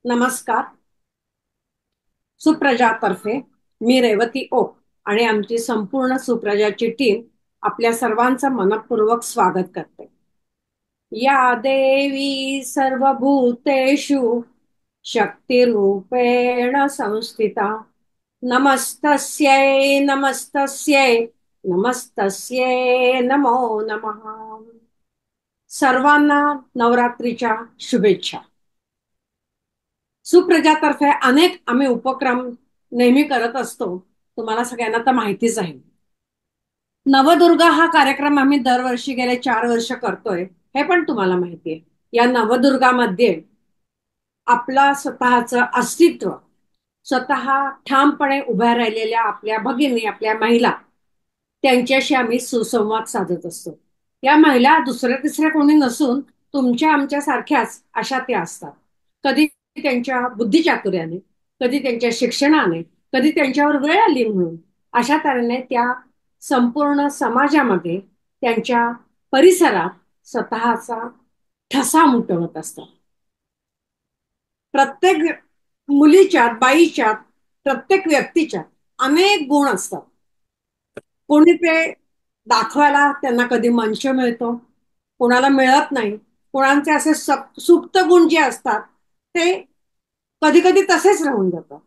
नमस्कार. सुप्रजातर्फे मी रेवती ओक आणि आमची संपूर्ण सुप्रजाची टीम आपल्या सर्वांचं मनपूर्वक स्वागत करते. या देवी सर्वभूतेषु शक्तिरूपेण संस्थिता नमस्तस्यै नमस्तस्यै नमस्तस्यै नमो नमः. सर्वांना नवरात्रीच्या शुभेच्छा. सुप्रजातर्फे अनेक आम्ही उपक्रम नेहमी करत असतो. तुम्हाला सगळ्यांना तर माहितीच आहे. नवदुर्गा हा कार्यक्रम आम्ही दरवर्षी गेले 4 वर्ष करतोय, हे पण तुम्हाला माहिती आहे. या नवदुर्गामध्ये आपला स्वतःचं अस्तित्व, स्वतः ठामपणे उभ्या राहिलेल्या आपल्या भगिनी, आपल्या महिला, त्यांच्याशी आम्ही सुसंवाद साधत असतो. या महिला दुसऱ्या तिसऱ्या कोणी नसून तुमच्या आमच्या सारख्याच अशा त्या असतात. कधी त्यांच्या बुद्धिचातुर्याने, कधी त्यांच्या शिक्षणाने, कधी त्यांच्यावर वेळ आली म्हणून अशा तऱ्हेने त्या संपूर्ण समाजामध्ये, त्यांच्या परिसरात स्वतःचा ठसा उमटवत असतात. प्रत्येक मुलीच्यात, बाईच्यात, प्रत्येक व्यक्तीच्यात अनेक गुण असतात. कोणी ते दाखवायला त्यांना कधी मंच मिळतो, कोणाला मिळत नाही. कोणाचे असे सुप्त गुण जे असतात ते कधी कधी तसेच राहून जातात.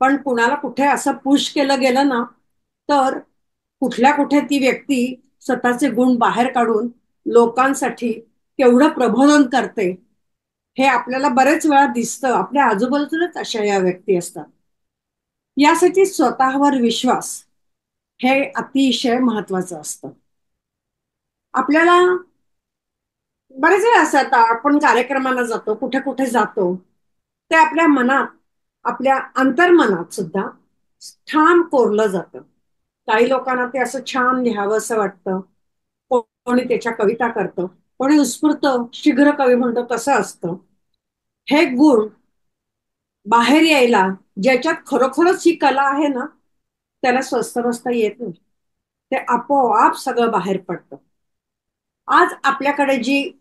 पण कुणाला कुठे असं पुश केलं गेलं ना, तर कुठल्या कुठे ती व्यक्ती स्वतःचे गुण बाहेर काढून लोकांसाठी केवढं प्रबोधन करते, हे आपल्याला बरेच वेळा दिसतं. आपल्या आजूबाजूलाच अशा या व्यक्ती असतात. यासाठी स्वतःवर विश्वास हे अतिशय महत्वाचं असतं. आपल्याला बरेच वेळ असं, आता आपण कार्यक्रमाला जातो, कुठे कुठे जातो, ते आपल्या मनात, आपल्या अंतर्मनात सुद्धा ठाम कोरलं जातं. काही लोकांना ते असं छान लिहावं असं वाटतं, कोणी त्याच्या कविता करतं, कोणी उत्स्फूर्त शीघ्र कवी म्हणतो, तसं असतं. हे गुण बाहेर यायला, ज्याच्यात खरोखरच ही कला आहे ना, त्याला स्वस्त बसता येत नाही. ते आपोआप सगळं बाहेर पडतं. आज आपल्याकडे जी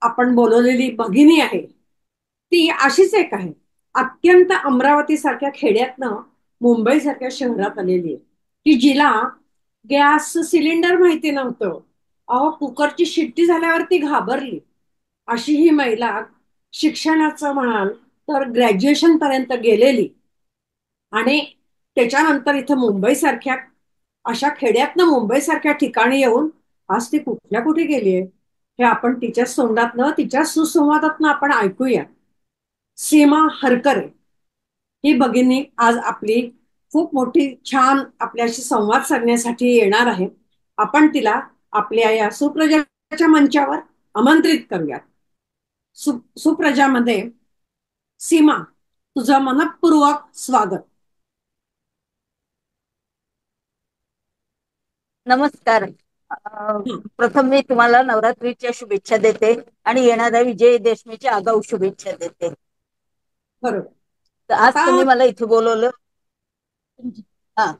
आपण बोलवलेली भगिनी आहे, ती अशीच एक आहे. अत्यंत अमरावती सारख्या खेड्यातनं मुंबई सारख्या शहरात आलेली आहे, की जिला गॅस सिलेंडर माहिती नव्हतं. अहो, कुकरची शिट्टी झाल्यावर ती घाबरली. अशी ही महिला शिक्षणाचं म्हणाल तर ग्रॅज्युएशन पर्यंत गेलेली, आणि त्याच्यानंतर इथं मुंबई सारख्या अशा खेड्यातनं मुंबई सारख्या ठिकाणी येऊन आज ती कुठल्या कुठे गेलीये, हे आपण तिच्याच तोंडातनं, तिच्या सुसंवादातनं आपण ऐकूया. सीमा हरकरे ही भगिनी आज आपली खूप मोठी छान आपल्याशी संवाद साधण्यासाठी येणार आहे. आपण तिला आपल्या या सुप्रजाच्या मंचावर आमंत्रित करूयात. सुप्रजामध्ये सीमा, तुझं मनपूर्वक स्वागत. नमस्कार. हं, प्रथम मी तुम्हाला नवरात्रीच्या शुभेच्छा देते आणि येणाऱ्या विजयादशमीच्या आगाऊ शुभेच्छा देते. बरोबर. तर आज आता तुम्ही मला इथे बोलवलं. हा.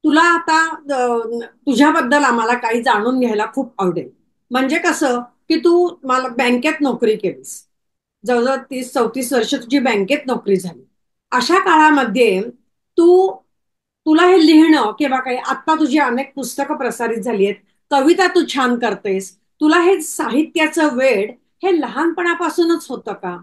तुला आता तुझ्याबद्दल आम्हाला काही जाणून घ्यायला खूप आवडेल. म्हणजे कसं, की तू मला बँकेत नोकरी केलीस, जवळजवळ 30-34 वर्ष तुझी बँकेत नोकरी झाली. अशा काळामध्ये तू, तुला हे लिहिणं किंवा काही, आता तुझी अनेक पुस्तकं प्रसारित झाली आहेत, कविता तू छान करतेस, तुला हे साहित्याचं वेड हे लहानपणापासूनच होतं का?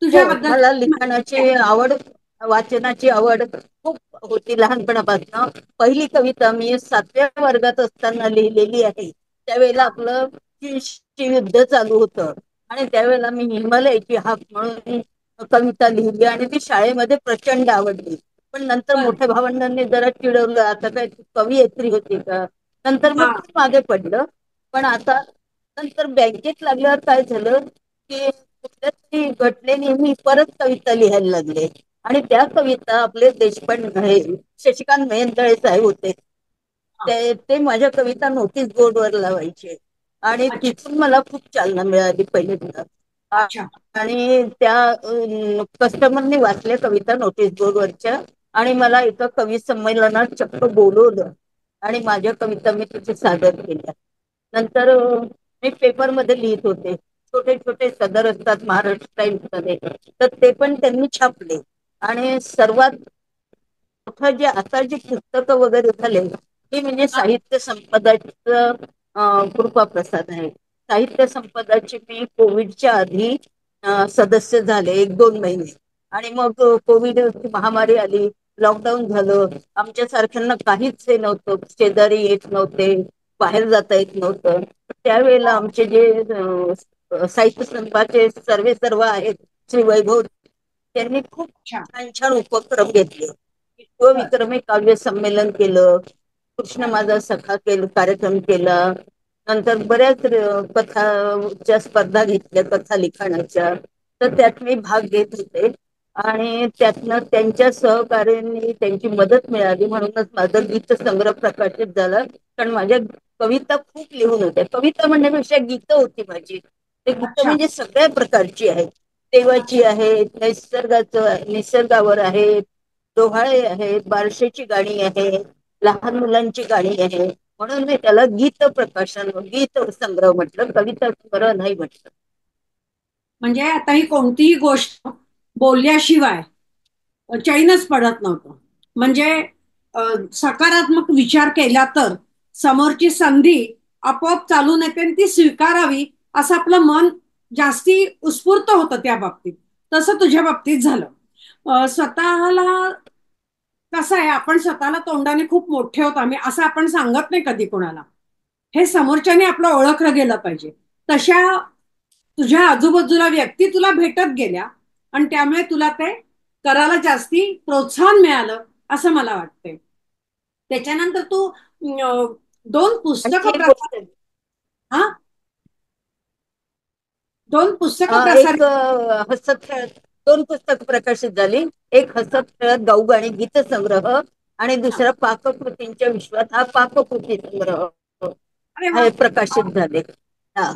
हो, तुझ्याबद्दल मला माहिती लिखाणाची आहे. आवड, वाचनाची आवड खूप होती लहानपणापासून. पहिली कविता मी 7व्या वर्गात असताना लिहिलेली आहे. त्यावेळेला आपलं युद्ध चालू होतं आणि त्यावेळेला मी हिमालयाची हाक म्हणून कविता लिहिली आणि ती शाळेमध्ये प्रचंड आवडली. पण नंतर बरं. मोठ्या भावंडांनी जरा चिडवलं, आता काय तू कवयित्री होती का? नंतर हा. मग ते मागे पडलं. पण आता नंतर बँकेत लागल्यावर काय झालं की कुठल्या तरी घटनेने मी परत कविता लिहायला लागले आणि त्या कविता आपले देशपांडे हे शशिकांत मेहेंदळे साहेब होते, हा. ते माझ्या कविता नोटीस बोर्डवर लावायचे आणि अच्छा. तिथून मला खूप चालना मिळाली पहिल्यांदा. अच्छा. आणि त्या कस्टमरने वाचल्या कविता नोटीस बोर्डवरच्या आणि मला एका कवी संमेलनात चक्क बोलवलं आणि माझ्या कविता मी तिथे सादर केल्या. नंतर मी पेपरमध्ये लिहित होते. छोटे छोटे सदर असतात महाराष्ट्र टाइम्स मध्ये, तर ते पण त्यांनी छापले. आणि सर्वात मोठं जे आता जे पुस्तकं वगैरे झाले ते म्हणजे हा, साहित्य संपदाचं कृपा प्रसाद आहे. साहित्य संपदाचे मी कोविडच्या आधी सदस्य झाले 1-2 महिने. आणि मग कोविड महामारी आली, लॉकडाऊन झालं, आमच्या सारख्यांना काहीच हे नव्हतं, शेजारी येत नव्हते, बाहेर जाता येत नव्हतं. त्यावेळेला हो, आमचे जे साहित्य संपाचे सर्वे सर्व आहेत, श्री वैभव, त्यांनी खूप अच्छा. छान छान उपक्रम घेतले. बर. विश्वविक्रमी काव्य संमेलन केलं, कृष्ण बर. माझा सखा केलं कार्यक्रम केला, नंतर बऱ्याच कथाच्या स्पर्धा घेतल्या कथा लिखाणाच्या, तर त्यात मी भाग घेत होते. आणि त्यातनं त्यांच्या सहकार्याने त्यांची मदत मिळाली म्हणूनच माझं गीत संग्रह प्रकाशित झाला. कारण माझ्या कविता खूप लिहून होत्या, कविता म्हणण्यापेक्षा गीतं होती माझी. ते गीतं अच्छा. म्हणजे सगळ्या प्रकारची आहेत, देवाची अच्छा. आहेत, निसर्गावर आहेत, डोहाळे आहेत, बारशेची गाणी आहेत, लहान मुलांची गाणी आहेत. म्हणून मी त्याला गीत प्रकाशन, गीत संग्रह म्हटलं, कविता संग्रह नाही म्हटलं. म्हणजे आता ही कोणतीही गोष्ट बोलल्याशिवाय चैनच पडत नव्हतं. म्हणजे सकारात्मक विचार केला तर समोरची संधी आपोआप चालून येते आणि ती स्वीकारावी असं आपलं मन जास्ती उत्स्फूर्त होतं त्या बाबतीत. तसं तुझ्या बाबतीत झालं. स्वतःला कसं आहे, आपण स्वतःला तोंडाने खूप मोठे होतो आम्ही असं आपण सांगत नाही कधी कोणाला. हे समोरच्याने आपलं ओळखलं गेलं पाहिजे. तशा तुझ्या आजूबाजूला व्यक्ती तुला भेटत गेल्या आणि त्यामुळे तुला ते करायला जास्ती प्रोत्साहन मिळालं असं मला वाटतंय. त्याच्यानंतर तू अं, 2 पुस्तकं आणखी एक प्रसार. गोष्ट, हा, 2 पुस्तकं प्रसार. एक हसत खेळत 2 पुस्तक प्रकाशित झाली. एक हसत खेळत गाऊगाणी गीत संग्रह, आणि दुसरा पाककृतींच्या विश्वात हा पाककृती संग्रह अरे वा. हे प्रकाशित झाले. हा.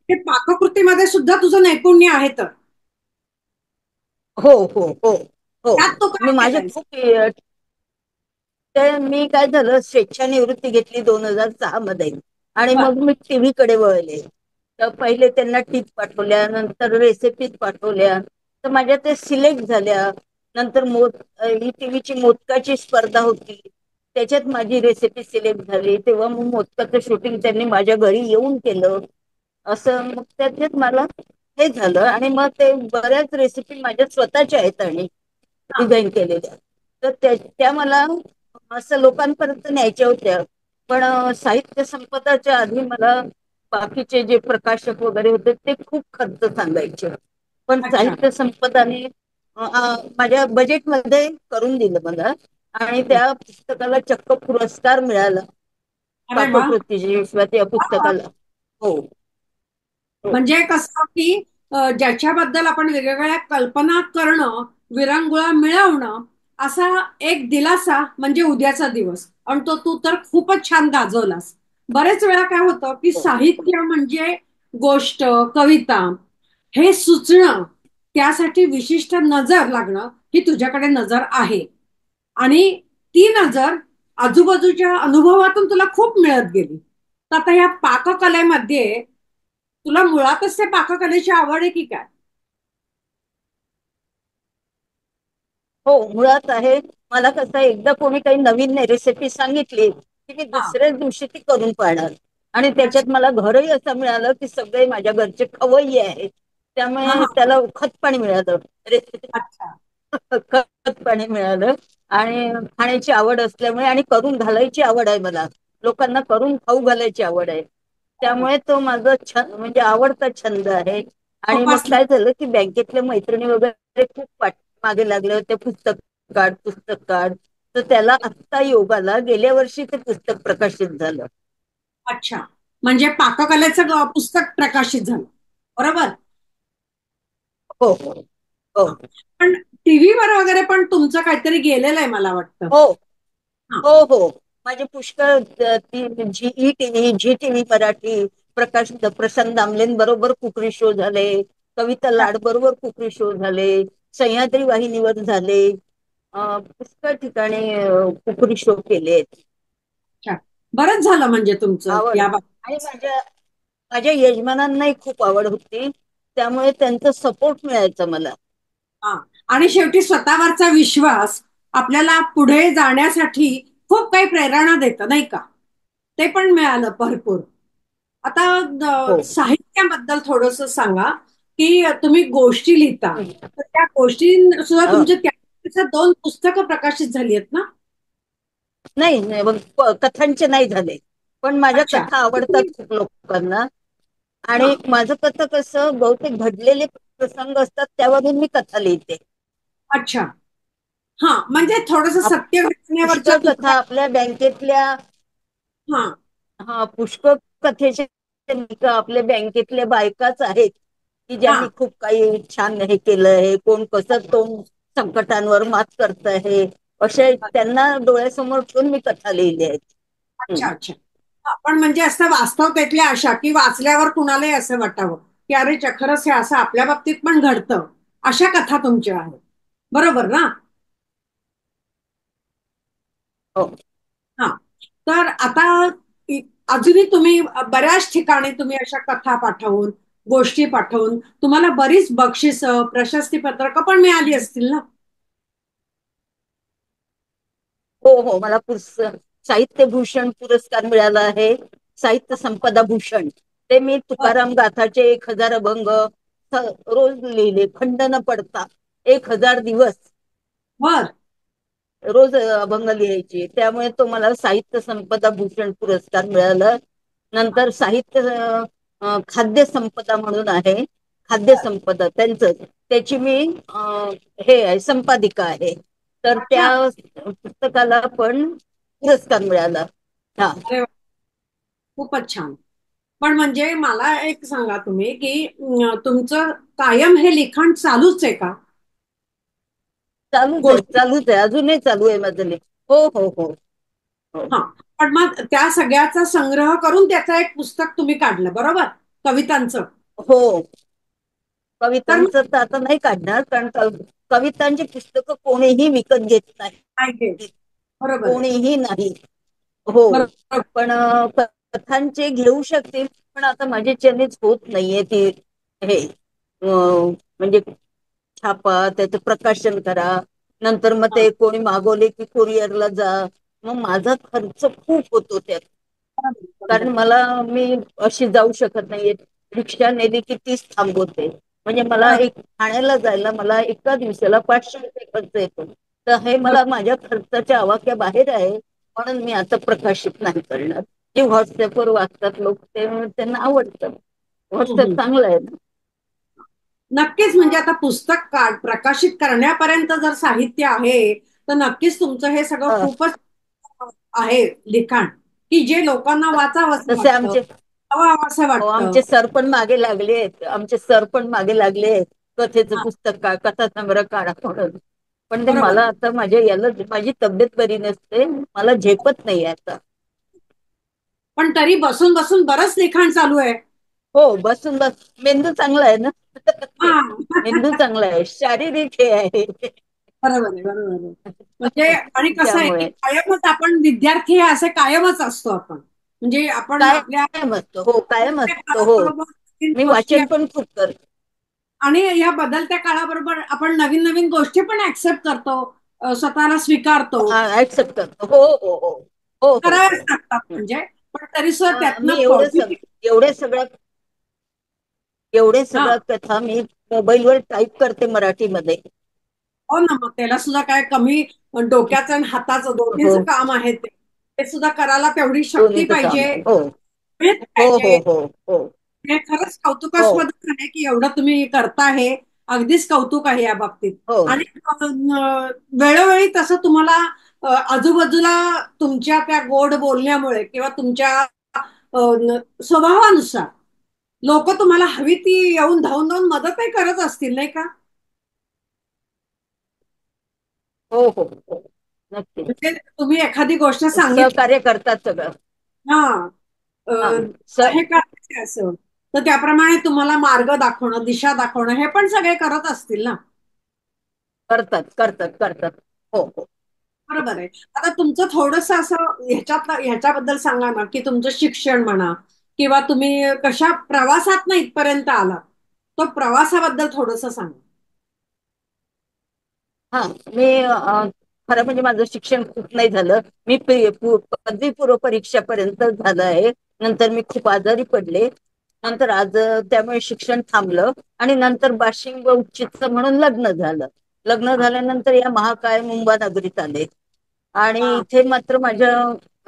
हे पाककृतीमध्ये सुद्धा तुझं नैपुण्य आहे तर हो हो हो हो. त्यात तू मी काय माझे केलंयस? खूप तर मी काय झालं, स्वेच्छानिवृत्ती घेतली 2006 मध्ये. आणि बर. मग मी टीव्ही कडे वळले. तर पहिले त्यांना टिप पाठवल्या, नंतर रेसिपीज पाठवल्या, तर माझ्या ते सिलेक्ट झाल्या. नंतर ही टीव्हीची मोदकाची स्पर्धा होती, त्याच्यात माझी रेसिपी सिलेक्ट झाली. तेव्हा मग मोदकाचं शूटिंग त्यांनी माझ्या घरी येऊन केलं. असं मग त्याच्यात मला हे झालं. आणि मग ते बऱ्याच रेसिपी माझ्या स्वतःच्या आहेत आणि हा. डिझाईन केलेल्या. तर त्या मला असं लोकांपर्यंत न्यायच्या होत्या. पण साहित्य संपदाच्या आधी मला बाकीचे जे प्रकाशक वगैरे होते ते खूप खर्च सांगायचे. पण अच्छा. साहित्य संपदाने माझ्या बजेटमध्ये करून दिलं मला. आणि हं. त्या पुस्तकाला चक्क पुरस्कार मिळाला, अरे वा. पाककृतीची विश्वात या पुस्तकाला. हो हो. म्हणजे कसं की ज्याच्याबद्दल आपण वेगवेगळ्या कल्पना करणं, विरंगुळा मिळवणं, असा एक दिलासा म्हणजे उद्याचा दिवस आणि तो तू तर खूपच छान गाजवलास. बरेच वेळा काय होतं की हो. साहित्य म्हणजे गोष्ट, कविता हे सुचणं, त्यासाठी विशिष्ट नजर लागणं, ही तुझ्याकडे नजर आहे. आणि ती नजर आजूबाजूच्या अनुभवातून तुला खूप मिळत गेली. तर आता या पाककलेमध्ये तुला मुळातच त्या पाककलेची आवड आहे की काय? हो, मुळात आहे. मला कसं एकदा कोणी काही नवीन रेसिपी सांगितली की मी हा. दुसऱ्याच दिवशी ती करून पाहणार. आणि त्याच्यात अच्छा. मला घरही असं मिळालं की सगळे माझ्या घरचे खवय्ये आहेत, हा. त्यामुळे हा. त्याला खतपाणी मिळालं. अच्छा. खतपाणी मिळालं. आणि खाण्याची आवड असल्यामुळे आणि करून घालायची आवड आहे मला, लोकांना करून खाऊ घालायची आवड आहे, अरे वा. त्यामुळे तो माझा छंद म्हणजे आवडता छंद आहे. आणि मग जोपासला. काय झालं की बँकेतल्या मैत्रिणी वगैरे खूप मागे लागले होते, पुस्तक काढ पुस्तक काढ. तर त्याला आत्ता योगाला गेल्या वर्षी ते पुस्तक प्रकाशित झालं. अच्छा. म्हणजे पाककलेचं पुस्तक प्रकाशित झालं. बरोबर. हो हो हो हा. पण टीव्हीवर वगैरे पण तुमचं काहीतरी गेलेलं आहे मला वाटतं. हो हा. हो हो. माझे पुष्कळ ती झी टीव्ही मराठी, प्रशांत दामलेंबरोबर कुकरी शो झाले, कविता अच्छा. लाड बरोबर कुकरी शो झाले, सह्याद्री वाहिनीवर झाले, पुष्कळ ठिकाणी कुकरी शो केलेत. अच्छा. बरंच झालं म्हणजे तुमचं आवड या आणि बाबतीत. माझ्या यजमानांनाही खूप आवड होती, त्यामुळे त्यांचा सपोर्ट मिळायचा मला. हा. आणि शेवटी स्वतःवरचा विश्वास आपल्याला पुढे जाण्यासाठी खूप काही प्रेरणा देतं, नाही का? ते पण मिळालं भरपूर. आता हो. साहित्याबद्दल थोडस सांगा, की तुम्ही गोष्टी लिहिता, हं. तर त्या गोष्टी सुद्धा हं. तुमच्या त्या 2 पुस्तकं प्रकाशित झाली आहेत ना? नाही नाही, मग कथांचे नाही झाले, पण माझ्या अच्छा. कथा आवडतात खूप लोकांना. हा. आणि माझं कथा कसं बहुतेक घडलेले प्रसंग असतात त्यावरून मी कथा लिहिते. अच्छा. हा, म्हणजे थोडस आप- सत्य घटनेवरच्या पुष्कळ कथा तुकड्या. आपल्या बँकेतल्या, हा. हा पुष्कळ कथेचे लेखक आपल्या बँकेतल्या बायकाच आहेत की हा. ज्यांनी खूप काही छान हे केलं आहे. कोण कसं तो संकटांवर मात करत आहे, असे त्यांना डोळ्यासमोर ठेवून मी कथा लिहिली आहेत. अच्छा, हम्म. अच्छा. हा, पण म्हणजे असं वास्तवतेतल्या अशा, की वाचल्यावर कुणालाही असं वाटावं, की अरे खरंच हे असं आपल्या बाबतीत पण घडतं, अशा कथा तुमच्या आहेत. बरोबर ना? हो. हा. तर आता इ- अजूनही तुम्ही बऱ्याच ठिकाणी तुम्ही अशा कथा पाठवून, गोष्टी पाठवून तुम्हाला बरीच बक्षिसं, प्रशस्ती पत्रकं पण मिळाली असतील ना? हो हो, मला साहित्य भूषण पुरस्कार मिळाला आहे. साहित्य संपदा भूषण, ते मी बर. तुकाराम गाथाचे 1000 अभंग रोज लिहिले, खंड न पडता. 1000 दिवस बर. रोज अभंग लिहायची, त्यामुळे तो मला साहित्य संपदा भूषण पुरस्कार मिळाला. नंतर साहित्य खाद्य संपदा म्हणून आहे, खाद्य संपदा त्यांचं, त्याची मी हे आहे, संपादिका आहे. तर अच्छा. त्या पुस्तकाला पण पुरस्कार मिळाला. हा. अरे वा, खूपच छान. पण म्हणजे मला एक सांगा तुम्ही, की तुमचं कायम हे लिखाण चालूच आहे का? चालूच आहे, गोष्टी. चालूच आहे, अजूनही चालू आहे माझं हो हो हो हो. हा. पण मग त्या सगळ्याचा संग्रह करून त्याचं एक पुस्तक तुम्ही काढलं, बरोबर? कवितांचं. हो, तर मग कवितांचं तर आता नाही काढणार, कारण कवितांची पुस्तकं कोणीही विकत घेत नाही. काय घे. बरोबर आहे. कोणीही नाही. हो. बरोबर. पण कथांचे घेऊ शकतील, पण आता माझ्याच्यानेच होत नाहीये ती. हे म्हणजे छापा, त्याचं प्रकाशन करा, नंतर मग हा. ते कोणी मागवले की कुरिअरला जा, मग माझा खर्च खूप होतो त्यात. कारण बरोबर. मी अशी जाऊ शकत नाहीये, रिक्षा नेली की तीच थांबवते. म्हणजे मला बरोबर. एक ठाण्याला जायला मला एका दिवसाला 500 रुपये खर्च येतो. तर हे मला बरोबर. माझ्या खर्चाच्या आवाक्या बाहेर आहे, म्हणून मी आता प्रकाशित नाही करणार. जे व्हॉट्सअपवर वाचतात लोक, ते त्यांना आवडतं. हम्म, व्हॉट्सअप हम्म. चांगलं आहे ना. नक्कीच. म्हणजे आता पुस्तक प्रकाशित करण्यापर्यंत जर साहित्य आहे, तर नक्कीच तुमचं हे सगळं अं, खूपच आहे लिखाण, की जे लोकांना वाचावं असं तसे वाटतं, आमचे हवं असं हो, वाटतं. आमचे सर पण मागे लागले आहेत, आमचे सर पण मागे लागले आहेत, कथेचं हा. पुस्तक का, कथा संग्रह काढा म्हणून. पण ते बरोबर मला आहे. आता माझी तब्येत बरी नसते, मला झेपत नाही आता. पण तरी बसून बसून बरंच लिखाण चालू आहे. हो, बसून मेंदू चांगला आहे ना. हा. मेंदू चांगला आहे, शारीरिक हे आहे. बरोबर आहे, बरोबर आहे. म्हणजे आणि कसं आहे, की त्यामुळे कायमच आपण विद्यार्थी हे असे कायमच असतो आपण. म्हणजे आपण आपल्या कायम असतो, हो कायम बदलत्या असतो हो. काळाबरोबर नवीन मी गोष्टी, वाचन पण खूप करते. आणि या बदलत्या काळाबरोबर आपण नवीन नवीन गोष्टी पण ऍक्सेप्ट करतो, स्वतःला स्वीकारतो. ऍक्सेप्ट करतो, हो हो हो हो हो कराव्याच हो. लागतात म्हणजे. पण तरी सुद्धा मी त्यातनं पॉझिटिव्ह. एवढे सगळं हा. कथा मी मोबाईलवर टाईप करते मराठीमध्ये. हो ना, मग त्याला सुद्धा काय कमी डोक्याचं आणि हाताचं हो, दोन्हीचं काम आहे ते. ते सुद्धा करायला तेवढी शक्ती दोन्हीचं काम पाहिजे, आहे. हो वेळ हो हो पाहिजे. हो हो हे खरंच हो कौतुकास्पद आहे, की एवढं तुम्ही करता हे. अगदीच कौतुक आहे या बाबतीत. हो. आणि वेळोवेळी तसं तुम्हाला आजूबाजूला तुमच्या त्या गोड बोलण्यामुळे किंवा तुमच्या स्वभावानुसार लोक तुम्हाला हवी ती येऊन धावून धावून मदतही करत असतील, नाही का? हो हो हो, नक्कीच. म्हणजे तुम्ही एखादी गोष्ट सांगितली. सहकार्य करतात सगळं. हा. अ, हा. हे करायचं असं, तर त्याप्रमाणे तुम्हाला मार्ग दाखवणं, दिशा दाखवणं हे पण सगळे करत असतील ना? करतात करतात करतात. हो हो. हो. बरोबर आहे. आता तुमचं थोडंसं असं ह्याच्याबद्दल सांगा ना, की तुमचं शिक्षण म्हणा, किंवा तुम्ही कशा प्रवासात इथपर्यंत आलात, तो प्रवासाबद्दल थोडंसं सांगा. हा, मी खरं म्हणजे माझं शिक्षण खूप नाही झालं. मी पदवी पूर्व परीक्षापर्यंत झालं आहे. नंतर मी खूप आजारी पडले. नंतर आज त्यामुळे शिक्षण थांबलं आणि नंतर बाशिंग व उच्चिष्ट म्हणून लग्न झालं. लग्न हा, झाल्यानंतर या महाकाय मुंबई नगरीत आले आणि हा, इथे मात्र माझ्या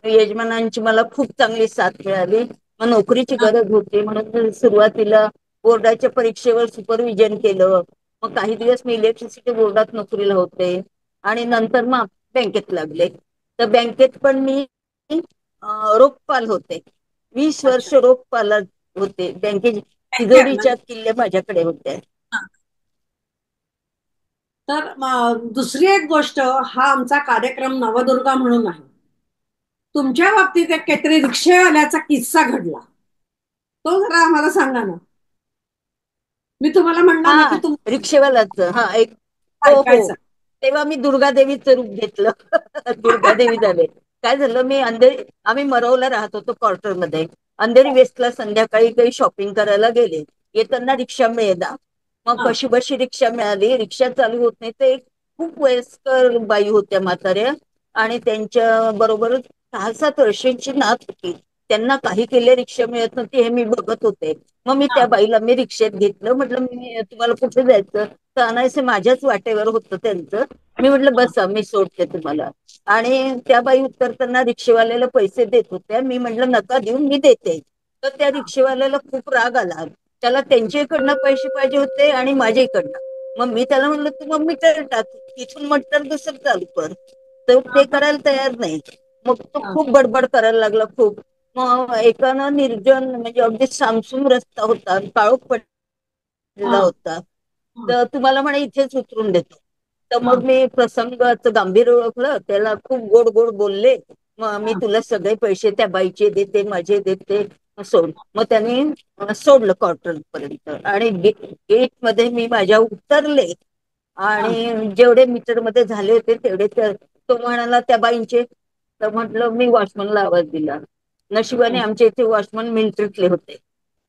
यजमानांची मला खूप चांगली साथ मिळाली. मग नोकरीची हा, गरज होती म्हणून सुरुवातीला बोर्डाच्या परीक्षेवर सुपरविजन केलं. मग काही दिवस मी इलेक्ट्रिसिटी बोर्डात नोकरीला होते आणि नंतर मग बँकेत लागले. तर बँकेत पण मी रोखपाल होते. 20 वर्ष अच्छा. रोखपालात होते. बँकेची बँकेत ना. तिजोरीच्या किल्ल्या माझ्याकडे होत्या. हा. तर दुसरी एक गोष्ट, हा आमचा कार्यक्रम नवदुर्गा म्हणून आहे. तुमच्या बाबतीत एक काहीतरी रिक्षावाल्याचा किस्सा घडला, तो जरा आम्हाला सांगा ना. मी तुम्हाला म्हणणार ना की हा, तुम रिक्षेवालाच हा एक. हो हो, ऐकायचं. तेव्हा मी दुर्गादेवीचं रूप घेतलं. दुर्गादेवी झाले. काय झालं, मी अंधेरी, आम्ही मरवला राहत होतो क्वार्टरमध्ये. अंधेरी वेस्टला संध्याकाळी काही शॉपिंग करायला गेले. येताना रिक्षा मिळेना. मग हा, कशी बशी रिक्षा मिळाली. रिक्षा चालू होत नाही. ते एक खूप वयस्कर बाई होत्या, म्हाताऱ्या. आणि त्यांच्या बरोबर 6-7 वर्षांची नात होती. त्यांना काही केले रिक्षा मिळत नव्हती हे मी बघत होते. मग मी हा, त्या बाईला मी रिक्षेत घेतलं. म्हटलं मी तुम्हाला कुठे जायचं, तर अनायसे माझ्याच वाटेवर होतं त्यांचं. मी म्हटलं हा, बसा, मी सोडते तुम्हाला. आणि त्या बाई उतरताना रिक्षेवाल्याला पैसे देत होत्या. मी म्हटलं नका देऊ, मी देते. तर त्या हा, रिक्षेवाल्याला खूप राग आला. त्याला त्यांच्याकडनं पैसे पाहिजे होते आणि माझ्याकडनं. मग मी त्याला म्हणलं तू मग मीटर टाक, इथून म्हटलं दुसरं चालू कर. तर ते हा, करायला तयार नाही. मग तो हा, खूप बडबड करायला लागला खूप. मग एकानं निर्जन म्हणजे अगदी सामसूम रस्ता होता, काळोख हा, पडलेला होता. तर तुम्हाला म्हणे इथेच उतरून देतो. तर हा, मग मी प्रसंगाचं गांभीर्य ओळखलं. त्याला खूप गोड गोड बोलले. मग मी हा, तुला सगळे पैसे त्या बाईचे देते, माझे देते, सोड. मग त्यांनी सोडलं क्वार्टर पर्यंत आणि गेट मध्ये मी माझ्या उतरले. हा, आणि जेवढे मीटर मध्ये झाले होते तेवढे तो म्हणाला त्या बाईंचे. तर म्हटलं मी वॉचमनला आवाज दिला. नशिबाने आमच्या इथे वॉचमन मिलिटरीतले होते.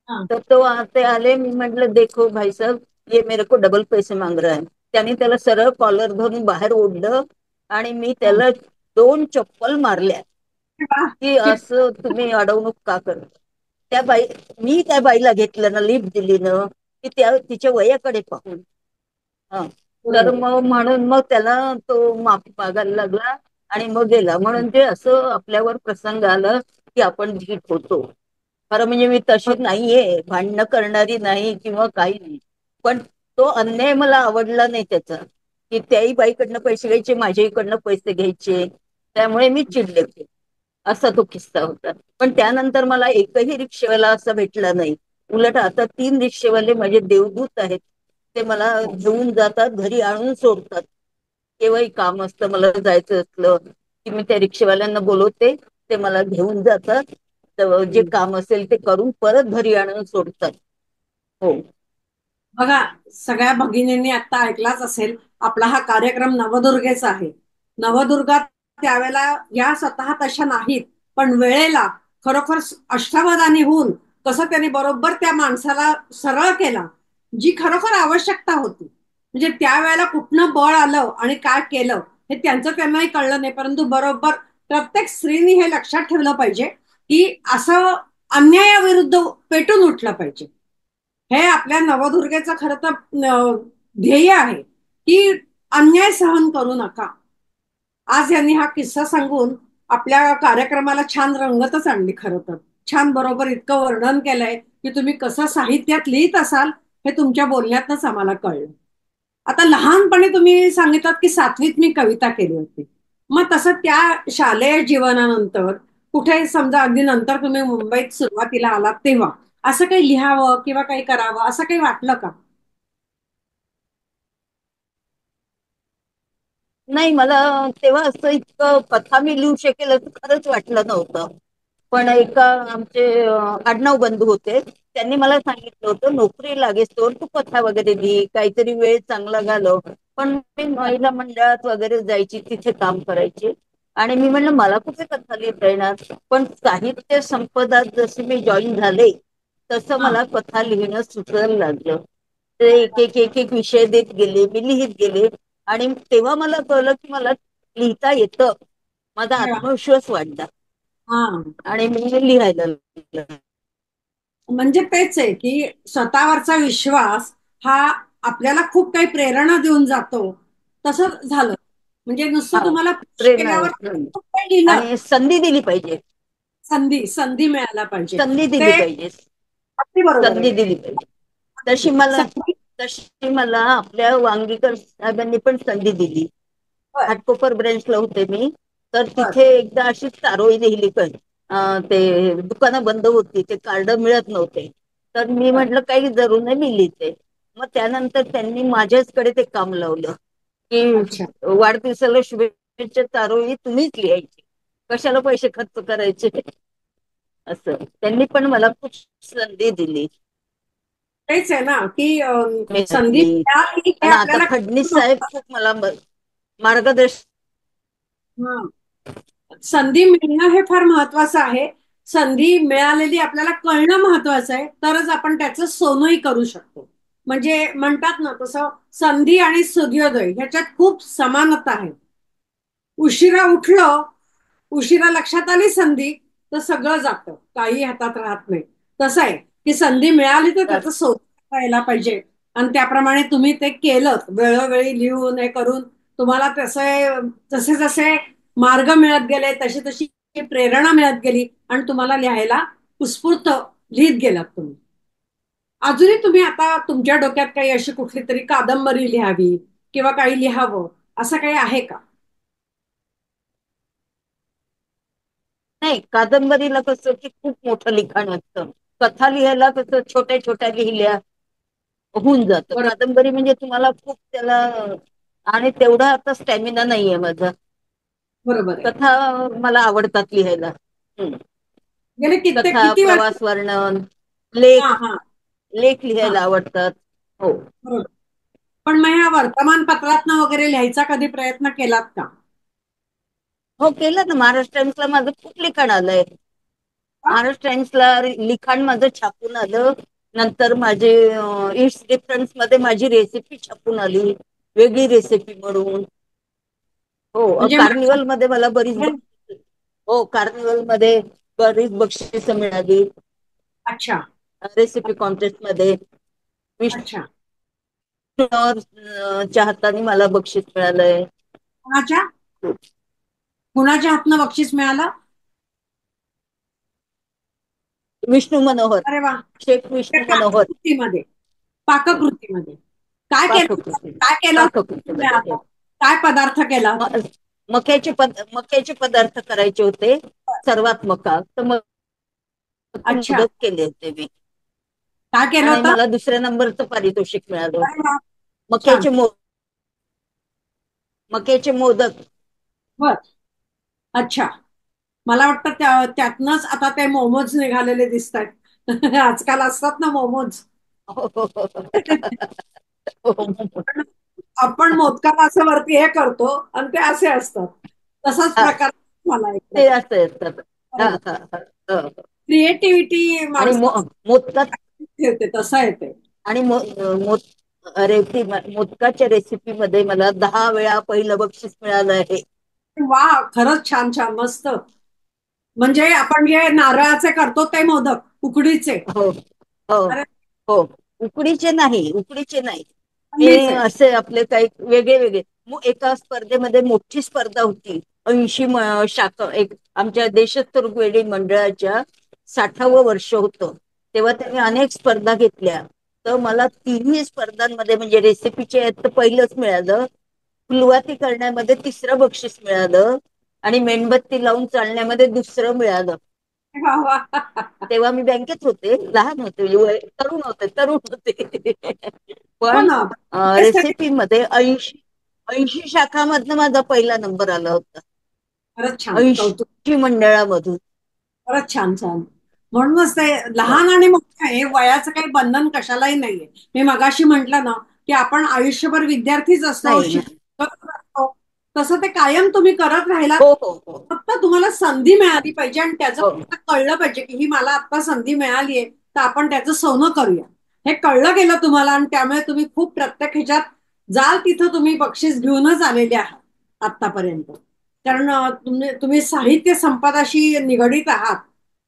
हा, तर ते आले. मी म्हटलं देखो भाई साहब, ये मेरे को डबल पैसे मांग रहा है. त्यांनी त्याला सरळ कॉलर धरून बाहेर ओढलं आणि मी हा. त्याला 2 चप्पल मारल्या. वा, की किती असं तुम्ही अडवणूक का करता. त्या बाई, मी त्या बाईला घेतलं ना, लिफ्ट दिली ना, की त्या तिच्या वयाकडे पाहून. हा, तर बरोबर. मग म्हणून मग त्याला तो माफी मागायला लागला आणि मग गेला. म्हणून ते असं आपल्यावर प्रसंग आलं की आपण धीट होतो. खरं म्हणजे मी तशी नाहीये, भांडणं करणारी नाही किंवा काही नाही. पण तो अन्याय मला आवडला नाही त्याचा, की त्याही बाईकडनं पैसे घ्यायचे, माझ्याहीकडनं पैसे घ्यायचे. त्यामुळे मी चिडले खूप. असा तो किस्सा होता. पण त्यानंतर मला एकही रिक्षेवाला असा भेटला नाही. उलट आता 3 रिक्षेवाले माझे देवदूत आहेत. ते मला घेऊन जातात, घरी आणून सोडतात. केव्हाही काम असतं, मला जायचं असलं की मी त्या रिक्षेवाल्यांना बोलवते, ते मला घेऊन जातात. तर जे काम असेल ते करून परत घरी आणून सोडतात. हो. बघा, सगळ्या भगिनींनी आता ऐकलाच असेल, आपला हा कार्यक्रम नवदुर्गेचा आहे. नवदुर्गा त्यावेळेला या स्वतः तशा नाहीत, पण वेळेला खरोखर अष्टवधानी होऊन कसं त्यांनी बरोबर त्या माणसाला सरळ केला, जी खरोखर आवश्यकता होती. म्हणजे त्यावेळेला कुठनं बळ आलं आणि काय केलं हे त्यांचं त्यांनाही कळलं नाही, परंतु बरोबर प्रत्येक स्त्रीने हे लक्षात ठेवलं पाहिजे की असं अन्यायाविरुद्ध पेटून उठलं पाहिजे. हे आपल्या नवदुर्गेचं खरं तर ध्येय आहे की अन्याय सहन करू नका. आज यांनी हा किस्सा सांगून आपल्या कार्यक्रमाला छान रंगतच आणली. खरं तर छान बरोबर इतकं वर्णन केलंय की तुम्ही कसं साहित्यात लिहित असाल हे तुमच्या बोलण्यातच आम्हाला कळलं. आता लहानपणी तुम्ही सांगितलं की 7वीत मी कविता केली होती. मग तसं त्या शालेय जीवनानंतर कुठे समजा अगदी नंतर तुम्ही मुंबईत सुरुवातीला आलात तेव्हा असं काही लिहावं किंवा काही करावं असं काही वाटलं का? नाही, मला तेव्हा असं इतकं कथा मी लिहू शकेल असं खरंच वाटलं नव्हतं. पण एका आमचे आडनाव बंधू होते. त्यांनी मला सांगितलं होतं नोकरी लागेस तर तू कथा वगैरे लिही, काहीतरी वेळ चांगला घालव. पण मी महिला मंडळात वगैरे जायची, तिथे काम करायचे. आणि मी म्हणलं मला कुठे कथा लिहिता येणार, पण साहित्य संपदा जशी मी जॉईन झाले तसं हा. मला कथा लिहिणं सुचायला लागलं. ते एक एक एक एक विषय देत गेले, मी लिहित गेले, आणि तेव्हा मला कळलं की मला लिहिता येतं. माझा अरे वा. आत्मविश्वास वाढला हा. आणि मी लिहायला लागलं. म्हणजे तेच आहे की स्वतःवरचा विश्वास हा आपल्याला खूप काही प्रेरणा देऊन जातो. तसं झालं. म्हणजे नुसतं हा, तुम्हाला पुश प्रेरणा केल्यावर आहे. खूप काही लिहिलं. आणि संधी दिली पाहिजे. संधी संधी मिळायला पाहिजे. संधी ते दिली पाहिजे. अगदी बरोबर संधी आहे. दिली पाहिजे. तशी अगदी मला संधी. तशी मला आपल्या वांगीकर साहेबांनी पण संधी दिली. बर. घाटकोपर ब्रँचला होते मी, तर बर. तिथे एकदा अशीच चारोळी लिहिली पण ते दुकानं बंद होती, ते कार्ड मिळत नव्हते. तर मी बर. म्हटलं काही जरूर नाही, मी लिहिते. मग त्यानंतर त्यांनी माझ्याचकडे ते काम लावलं की अच्छा. वाढदिवसाला शुभेच्छा चारोळी तुम्हीच लिहायची, कशाला पैसे खर्च करायचे. असं त्यांनी पण मला खूप संधी दिली. तेच आहे ना की संधी मिळाली. मिळाली हे आणि आता आपल्याला फडणीस साहेब खूप मला मार्गदर्शन. हा. संधी मिळणं हे फार महत्वाचं आहे. संधी मिळालेली आपल्याला कळणं महत्वाचं आहे, तरच आपण त्याचं सोनंही करू शकतो. म्हणजे म्हणतात ना तसं संधी आणि सूर्योदय ह्याच्यात खूप समानता आहे. उशिरा उठलं, उशिरा लक्षात आली संधी, तर सगळं जातं, काही हातात राहत नाही. तसं आहे की संधी मिळाली तर त्याचं शोध करायला पाहिजे. आणि त्याप्रमाणे तुम्ही ते केलं, वेळोवेळी लिहून हे करून तुम्हाला तसे जसे जसे मार्ग मिळत गेले तशी तशी प्रेरणा मिळत गेली आणि तुम्हाला लिहायला उत्स्फूर्त लिहित गेलात तुम्ही. अजूनही तुम्ही आता तुमच्या डोक्यात काही अशी कुठली तरी कादंबरी लिहावी किंवा काही लिहावं असं काही आहे का? नाही, कादंबरीला कसं की खूप मोठं लिखाण असतं. कथा लिहायला कसं छोट्या छोट्या लिहिल्या होऊन जातं. बरोबर. कादंबरी म्हणजे तुम्हाला खूप त्याला, आणि तेवढा आता स्टॅमिना नाहीये माझा. बरोबर आहे. कथा मला आवडतात लिहायला. हम्म. गेले कथा, किती वर्ष? प्रवास वर्णन, हा. लेख हा. लेख हा. लिहायला आवडतात. हो. बरोबर. पण मग ह्या वर्तमानपत्रातनं वगैरे लिहायचा कधी प्रयत्न केलात का? हो, केलं ना. महाराष्ट्र टाइम्सला माझं खूप लिखाण आलंय. हा? महाराष्ट्र टाइम्सला लिखाण माझं छापून आलं. नंतर माझे इट्स डिफरन्स मध्ये माझी रेसिपी छापून आली, वेगळी रेसिपी म्हणून. हो, म्हणजे कार्निवल मध्ये मला बरीच बक्षिस. हो, कार्निवल मध्ये बरीच बक्षिसं मिळाली. अच्छा. रेसिपी कॉन्टेस्ट मध्ये अच्छा. विष्णूच्या हाताने मला बक्षीस मिळालंय. कुणाच्या कुणाच्या हातनं बक्षीस मिळालं? विष्णू मनोहर, अरे वा. शेख त्या विष्णू मनोहर. पाककृतीमध्ये पाककृतीमध्ये काय केलं होतं? पाककृती काय केलं होतं पाककृतीमध्ये मिळालं? काय पदार्थ केला होता? मक्याचे पदार्थ करायचे होते, सर्वात मका. तर मग अच्छा. मोदक केले होते मी, काय केलं आणि होतं? मला दुसऱ्या नंबरचं पारितोषिक मिळालं अरे होतं. वा. छान. मक्याचे मो मक्याचे मोदक. बर. अच्छा. मला वाटतं त्यातनंच आता ते मोमोज निघालेले दिसत आहेत. आजकाल असतात ना मोमोज. हो, हो, हो. हो. आपण मोदकाला असं वरती हे करतो आणि ते असे असतात. तसाच हा, प्रकार मला ते ऐकलं. असं येतात. हा, बरोबर. हा, हा. हो. क्रिएटिव्हिटी आणि माणसाला मोदकात येते तसं येते. आणि मोदकाच्या रेसिपी मध्ये मला 10 वेळा पहिलं बक्षीस मिळालं आहे. वा. खरंच छान छान मस्त. म्हणजे आपण जे नारळाचे करतो ते मोदक उकडीचे. हो, हो, अरे. हो. उकडीचे नाही. मी थंडीचे. असे आपले काही वेगळे वेगळे. एका स्पर्धेमध्ये मोठी स्पर्धा होती. 80 शाखा, एक आमच्या देशोत्तर वेडी मंडळाच्या 60वं वर्ष होतं. तेव्हा त्यांनी अनेक स्पर्धा घेतल्या. तर मला तिन्ही स्पर्धांमध्ये, म्हणजे रेसिपीचे आहेत तर पहिलंच मिळालं, फुलवाती करण्यामध्ये तिसरं बक्षीस मिळालं, आणि मेणबत्ती लावून चालण्यामध्ये दुसरं मिळालं. वा वा. तेव्हा मी बँकेत होते, लहान होते, म्हणजे तरुण होते. हो पण ना. रेसिपी मध्ये 80 शाखामधनं माझा पहिला नंबर आला होता. खरंच छान कौतुक. 80 मंडळामधून. खरंच छान छान. म्हणूनच ते हो. लहान आणि मोठं हे वयाचं काही बंधन कशालाही नाहीये. मी मगाशी म्हंटल ना की आपण आयुष्यभर विद्यार्थीच असतो, नाही, नाही. शिकत असतो. तसं ते कायम तुम्ही करत राहिलात. हो हो हो फक्त तुम्हाला संधी मिळाली पाहिजे आणि त्याचं हो तुम्हाला कळलं पाहिजे की ही मला आता संधी मिळालीये, तर आपण त्याचं सोनं करूया. हे कळलं गेलं तुम्हाला आणि त्यामुळे तुम्ही खूप प्रत्येक ह्याच्यात जाल तिथं तुम्ही बक्षीस घेऊनच आलेले आहात आतापर्यंत. कारण तुम्ही तुम्ही साहित्य संपदाशी निगडीत आहात.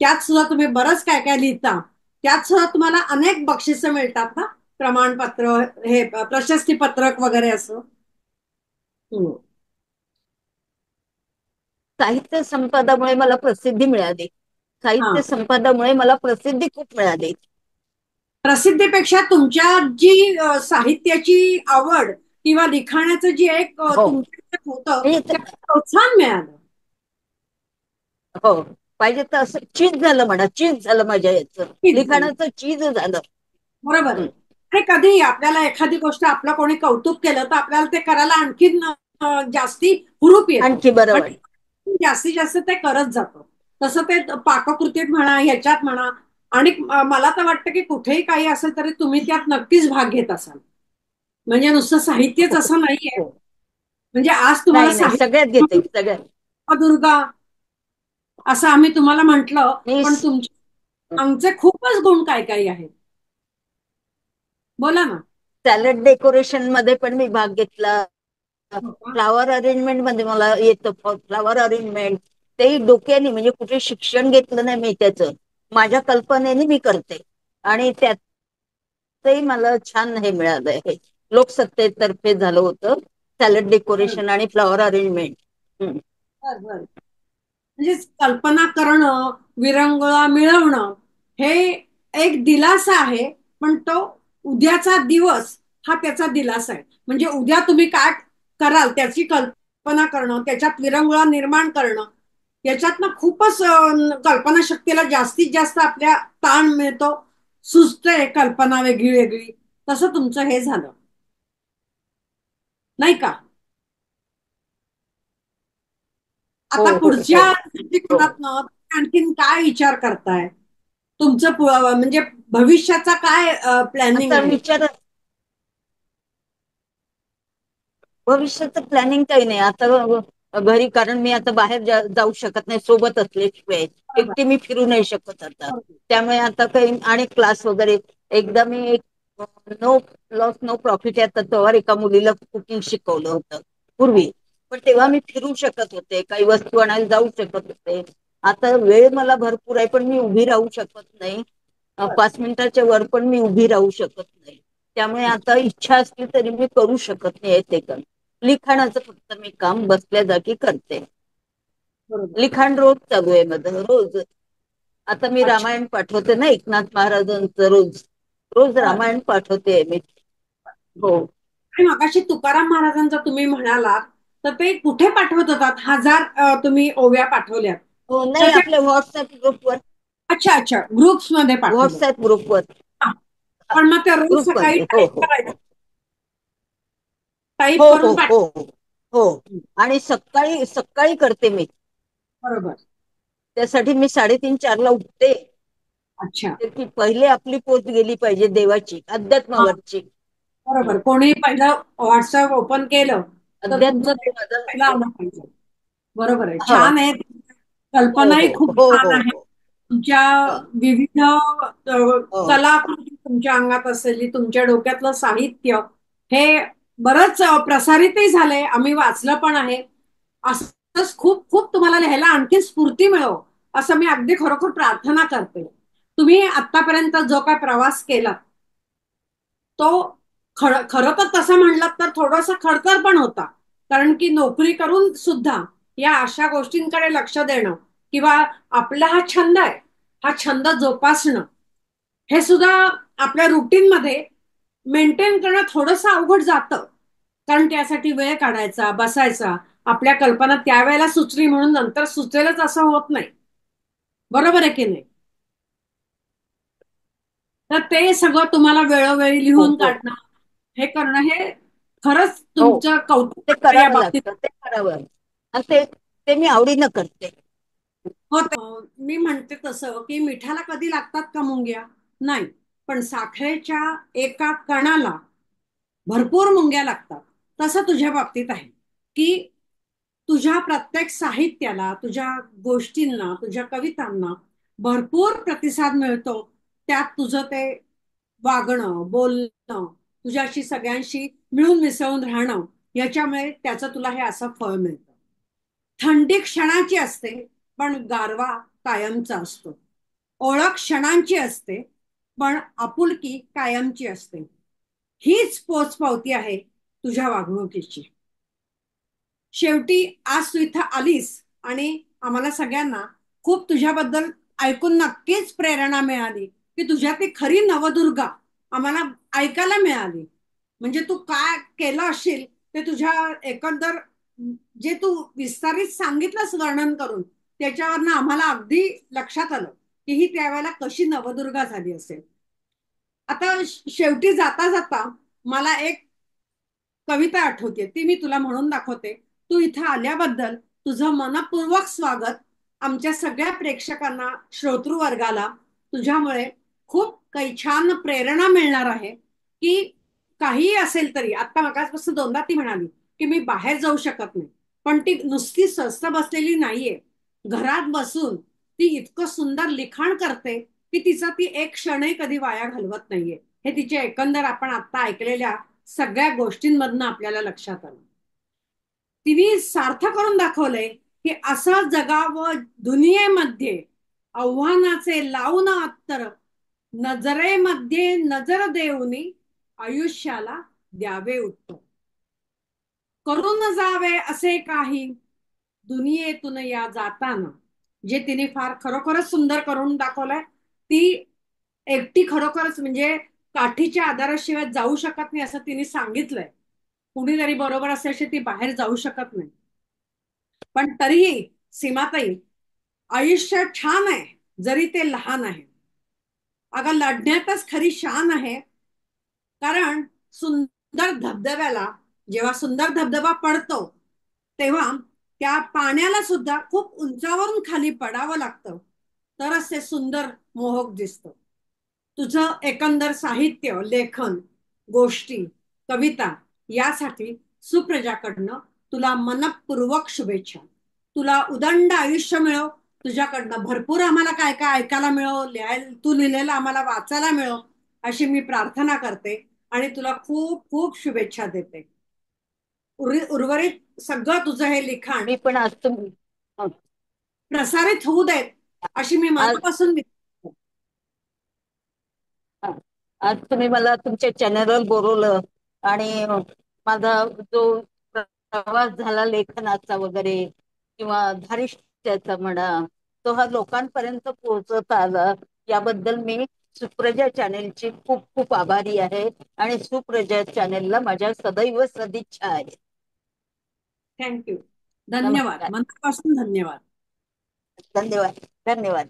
त्यात सुद्धा तुम्ही बरंच काय काय लिहिता. त्यात सुद्धा तुम्हाला अनेक बक्षिसं मिळतात ना, प्रमाणपत्र, हे प्रशस्ती पत्रक वगैरे असं. हम्म. साहित्य संपादामुळे मला प्रसिद्धी मिळाली. हा. साहित्य संपादामुळे मला प्रसिद्धी खूप मिळाली. प्रसिद्धीपेक्षा तुमच्या जी साहित्याची आवड किंवा लिखाणाचं जे एक हो तुमच्या होतं म्हणजे त्याला प्रोत्साहन मिळालं. हो, पाहिजे तर असं चीज झालं म्हणा, चीज झालं माझ्या याचं, हीच झालं. लिखाणाचं चीज झालं. बरोबर आहे. हं. आणि कधी आपल्याला एखादी गोष्ट आपलं कोणी कौतुक केलं तर आपल्याला ते करायला आणखीन जास्ती हुरूप येतो आणखी बरं वाटत. आणि जास्तीत जास्त ते करत जातो. तसं ते पाककृतीत म्हणा, ह्याच्यात म्हणा. आणि मला तर वाटतं की कुठेही काही असेल तरी तुम्ही त्यात नक्कीच भाग घेत असाल. म्हणजे नुसतं साहित्यच हो असं नाहीये. हो. म्हणजे आज तुम्हाला नाही नाही, सगळ्यात घेते साहित्य सगळ्यात. दुर्गा असं आम्ही तुम्हाला म्हंटल, मी पण तुमचे आमचे खूपच गुण काय काही आहेत. बोला ना. सॅलड डेकोरेशन मध्ये पण मी भाग घेतला. हो का? फ्लावर अरेंजमेंट मध्ये मला येतं. फ्लावर अरेंजमेंट तेही डोक्याने, म्हणजे कुठे शिक्षण घेतलं नाही मी त्याचं, माझ्या कल्पनेने मी करते. आणि त्यातही मला छान हे मिळालं आहे. लोकसत्तेतर्फे झालं होतं सॅलड बरं डेकोरेशन आणि फ्लावर अरेंजमेंट. बरं बरं. म्हणजे कल्पना करणं, विरंगुळा मिळवणं हे एक दिलासा आहे. पण तो उद्याचा दिवस हा त्याचा दिलासा आहे. म्हणजे उद्या तुम्ही काय कराल त्याची कल्पना करणं, त्याच्यात विरंगुळा निर्माण करणं, याच्यातनं खूपच कल्पना शक्तीला जास्तीत जास्त आपल्या ताण मिळतो. सुचते कल्पना वेगळी वेगळी. तसं तुमचं हे झालं नाही का? हो आता हो हो पुढच्या हो. दृष्टिकोनातनं आणखीन काय विचार करताय? तुमचं म्हणजे भविष्याचा काय प्लॅनिंग आता आहे? विचार, भविष्याचं प्लॅनिंग काही नाही आता घरी, कारण मी आता बाहेर जाऊ शकत नाही सोबत असल्याशिवाय. बरोबर. एकटी मी फिरू नाही शकत आता. बरोबर. त्यामुळे आता काही आणि क्लास वगैरे, एकदा मी एक नो लॉस नो प्रॉफिट या तत्वावर एका मुलीला कुकिंग शिकवलं होतं पूर्वी. पण तेव्हा मी फिरू शकत होते, काही वस्तू आणायला जाऊ शकत होते. आता वेळ मला भरपूर आहे पण मी उभी राहू शकत नाही. बरोबर. 5 मिनिटाच्या वर पण मी उभी राहू शकत नाही. त्यामुळे आता इच्छा असली तरी मी करू शकत नाही ते काम. लिखाणाचं फक्त मी काम बसल्या जागी करते. बरोबर. लिखाण रोज चालू आहे माझं, रोज. आता मी अच्छा. रामायण पाठवते ना एकनाथ महाराजांचं, रोज रोज बरं. रामायण पाठवते मी. हो. आणि मगाशी तुकाराम महाराजांचा तुम्ही म्हणालात, तर ते कुठे पाठवत होतात? हजार तुम्ही ओव्या पाठवल्यात. हो तर नाही, ते आपल्या व्हॉट्सअप ग्रुपवर. अच्छा अच्छा ग्रुप्स मध्ये पाठवलं. व्हॉट्सअप ग्रुपवर. हा. पण मग ते रोज सकाळी ग्रुपमध्ये. हो टाईप हो करायचं, हो टाईप हो हो करून हो पाठवायचं. हो हो. आणि सकाळी सकाळी करते मी. बरोबर. त्यासाठी मी 3:30-4 ला उठते. अच्छा. तर ती पहिले आपली पोच गेली पाहिजे देवाची, हा. अध्यात्मावरची. बरोबर. कोणी पहिलं व्हॉट्सअप ओपन केलं तर तुमचं अध्यात्म ते हे माझं. पहिलं आलं पाहिजे. बरोबर आहे. हो छान आहे. हो कल्पनाही हो खूप हो छान हो आहे. हो तुमच्या हो विविध हो. कलाकृती तुमच्या अंगात असलेली, तुमच्या डोक्यातलं साहित्य हे बरंच प्रसारितही झालंय. आम्ही वाचलं पण आहे. असंच खूप खूप तुम्हाला लिहायला आणखी स्फूर्ती मिळो असं मी अगदी खरोखर प्रार्थना करते. तुम्ही आतापर्यंत जो काय प्रवास केला तो खरं तर तसं म्हणलं तर थोडासा खडतर पण होता. कारण की नोकरी करून सुद्धा या अशा गोष्टींकडे लक्ष देणं किंवा आपला हा छंद आहे, हा छंद जोपासणं हे सुद्धा आपल्या रुटीन मध्ये मेंटेन करणं थोडंसं अवघड जातं. कारण त्यासाठी वेळ काढायचा, बसायचा. आपल्या कल्पना त्यावेळेला सुचली म्हणून नंतर सुचेलच असं होत नाही. बरोबर आहे की नाही? तर ते सगळं तुम्हाला वेळोवेळी हो लिहून हो काढणं, हे करणं हे खरंच हो. तुमचं कौतुक ते वाटतं या करावं बाबतीत. लागतं, ते करावं. आणि ते ते मी आवडीनं करते. हो. मी म्हणते तसं की मिठाला कधी लागतात का मुंग्या? नाही. पण साखरेच्या एका कणाला भरपूर मुंग्या लागतात. तसं तुझ्या बाबतीत आहे की तुझ्या प्रत्येक साहित्याला, तुझ्या गोष्टींना, तुझ्या कवितांना भरपूर प्रतिसाद मिळतो. त्यात तुझं ते वागणं, बोलणं, तुझ्याशी सगळ्यांशी मिळून मिसळून राहणं, याच्यामुळे त्याचं तुला हे असं फळ मिळतं. थंडी क्षणाची असते, पण गारवा कायमचा असतो. ओळख क्षणांची असते, पण आपुलकी कायमची असते. हीच पोचपावती आहे तुझ्या वागणुकीची. शेवटी आज तू इथं आलीस आणि आम्हाला सगळ्यांना खूप तुझ्याबद्दल ऐकून नक्कीच प्रेरणा मिळाली, की तुझ्यातली खरी नवदुर्गा आम्हाला ऐकायला मिळाली. म्हणजे तू काय केलं असशील ते तुझ्या एकंदर जे तू विस्तारित सांगितलंस वर्णन करून, त्याच्यावरनं आम्हाला अगदी लक्षात आलं की ही त्यावेळेला कशी नवदुर्गा झाली असेल. आता शेवटी जाता जाता मला एक कविता आठवते, ती मी तुला म्हणून दाखवते. तू इथं आल्याबद्दल तुझं मनपूर्वक स्वागत. आमच्या सगळ्या प्रेक्षकांना, श्रोतृवर्गाला तुझ्यामुळे खूप काही छान प्रेरणा मिळणार आहे, की काहीही असेल तरी. आता मगाचपासून दोनदा ती म्हणाली की मी बाहेर जाऊ शकत नाही, पण ती नुसती स्वस्थ बसलेली नाहीये. घरात बसून ती इतकं सुंदर लिखाण करते की तिचा ती एक क्षणही कधी वाया घालवत नाहीये. हे तिचे एकंदर आपण आता ऐकलेल्या सगळ्या गोष्टींमधनं आपल्याला लक्षात आलं. तिने सार्थ करून दाखवलंय की असं जगावं दुनियेमध्ये, आव्हानाचे लावून अत्तर, नजरेमध्ये नजर देऊनी आयुष्याला द्यावे उत्तर. करून जावे असे काही दुनियेतून या जाताना. जे तिने फार खरोखरच सुंदर करून दाखवलंय. ती एकटी खरोखरच म्हणजे काठीच्या आधाराशिवाय जाऊ शकत नाही असं तिने सांगितलंय. कुणीतरी बरोबर असल्याशिवाय ती बाहेर जाऊ शकत नाही. पण तरीही सीमाताई, आयुष्य छान आहे जरी ते लहान आहे. अगं लढण्यातच खरी शान आहे. कारण सुंदर धबधब्याला जेव्हा सुंदर धबधबा पडतो, तेव्हा त्या पाण्याला सुद्धा खूप उंचावरून खाली पडावं लागतं, तरच ते सुंदर मोहक दिसतं. तुझं एकंदर साहित्य, लेखन, गोष्टी, कविता यासाठी सुप्रजाकडनं तुला मनपूर्वक शुभेच्छा. तुला उदंड आयुष्य मिळो. तुझ्याकडनं भरपूर आम्हाला काय काय ऐकायला मिळो, तू लिहिलेलं आम्हाला वाचायला मिळो, अशी मी प्रार्थना करते आणि तुला खूप खूप शुभेच्छा देते. उर्वरित सगळं तुझं हे लिखाण मी पण आज तुम्ही प्रसारित होऊ देत, अशी मी आज मनापासून आज तुम्ही मला तुमच्या चॅनलवर बोलवलं आणि माझा जो प्रवास झाला लेखनाचा वगैरे किंवा धारिष्ट्याचा म्हणा, तो हा लोकांपर्यंत पोहोचत आला. याबद्दल मी सुप्रजा चॅनेलची खूप खूप आभारी आहे आणि सुप्रजा चॅनेलला माझ्या सदैव सदिच्छा आहे. थँक्यू. धन्यवाद, नमस्कार. मनापासून धन्यवाद. धन्यवाद. धन्यवाद.